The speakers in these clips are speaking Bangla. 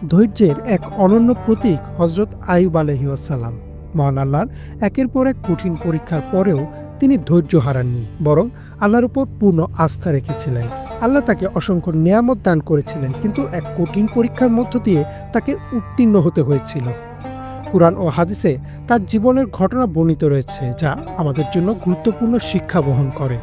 ধৈর্যের এক অনন্য প্রতীক হজরত আইয়ুব আলাইহিসসালাম। মহান আল্লাহর একের পর এক কঠিন পরীক্ষার পরেও তিনি ধৈর্য হারাননি, বরং আল্লাহর উপর পূর্ণ আস্থা রেখেছিলেন। আল্লাহ তাকে অসংখ্য নিয়ামত দান করেছিলেন, কিন্তু এক কঠিন পরীক্ষার মধ্য দিয়ে তাকে উত্তীর্ণ হতে হয়েছিল। কুরআন ও হাদিসে তার জীবনের ঘটনা বর্ণিত রয়েছে, যা আমাদের জন্য গুরুত্বপূর্ণ শিক্ষা বহন করে।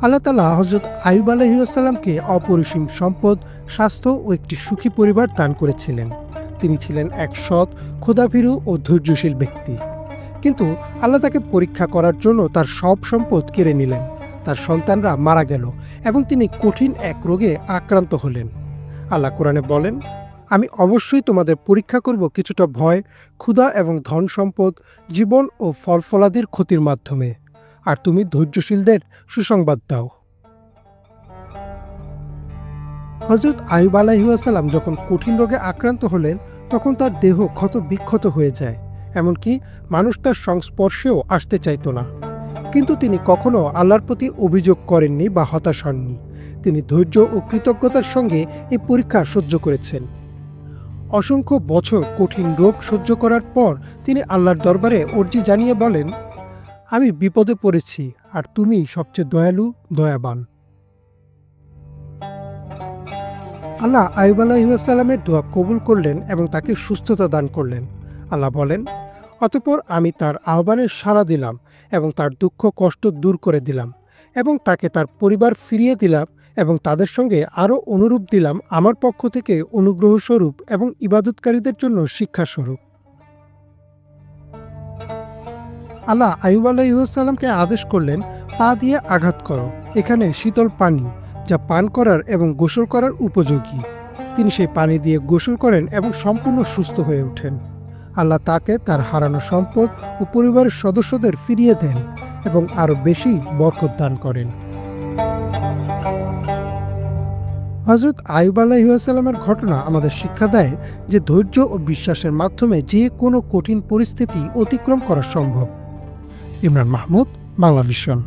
আল্লাহ তাআলা হযরত আইয়ুব আলাইহিসসালামকে অপরিসীম সম্পদ, স্বাস্থ্য ও একটি সুখী পরিবার দান করেছিলেন। তিনি ছিলেন এক সৎ, খোদাভীরু ও ধৈর্যশীল ব্যক্তি। কিন্তু আল্লাহ তাকে পরীক্ষা করার জন্য তার সব সম্পদ কেড়ে নিলেন। তার সন্তানরা মারা গেল এবং তিনি কঠিন এক রোগে আক্রান্ত হলেন। আল্লাহ কোরআনে বলেন, আমি অবশ্যই তোমাদের পরীক্ষা করব কিছুটা ভয়, ক্ষুধা এবং ধন সম্পদ, জীবন ও ফলফলাদির ক্ষতির মাধ্যমে। আর তুমি ধৈর্যশীলদের সুসংবাদ দাও। হযরত আইয়ুব আলাইহিসসালাম যখন কঠিন রোগে আক্রান্ত হলেন, তখন তার দেহ ক্ষত বিক্ষত হয়ে যায়, এমনকি মানুষ তার সংস্পর্শেও আসতে চাইত না। কিন্তু তিনি কখনো আল্লাহর প্রতি অভিযোগ করেননি বা হতাশ হননি। তিনি ধৈর্য ও কৃতজ্ঞতার সঙ্গে এই পরীক্ষা সহ্য করেছেন। অসংখ্য বছর কঠিন রোগ সহ্য করার পর তিনি আল্লাহর দরবারে অর্জি জানিয়ে বলেন, আমি বিপদে পড়েছি, আর তুমি সবচেয়ে দয়ালু, দয়াবান। আল্লাহ আইয়ুব আলাইহিসসালামের দোয়া কবুল করলেন এবং তাকে সুস্থতা দান করলেন। আল্লাহ বলেন, অতঃপর আমি তার আহ্বানের সাড়া দিলাম এবং তার দুঃখ কষ্ট দূর করে দিলাম এবং তাকে তার পরিবার ফিরিয়ে দিলাম এবং তাদের সঙ্গে আরও অনুরূপ দিলাম আমার পক্ষ থেকে অনুগ্রহ স্বরূপ এবং ইবাদতকারীদের জন্য শিক্ষাস্বরূপ। আল্লাহ আইয়ুব আলাইহিসসালামকে আদেশ করলেন, পা দিয়ে আঘাত করো, এখানে শীতল পানি, যা পান করার এবং গোসল করার উপযোগী। তিনি সেই পানি দিয়ে গোসল করেন এবং সম্পূর্ণ সুস্থ হয়ে ওঠেন। আল্লাহ তাকে তার হারানো সম্পদ ও পরিবারের সদস্যদের ফিরিয়ে দেন এবং আরও বেশি বরকত দান করেন। হযরত আইয়ুব আলাইহিসসালামের ঘটনা আমাদের শিক্ষা দেয় যে ধৈর্য ও বিশ্বাসের মাধ্যমে যে কোনো কঠিন পরিস্থিতি অতিক্রম করা সম্ভব। ইমরান মাহমুদ, বাংলা ভিশন।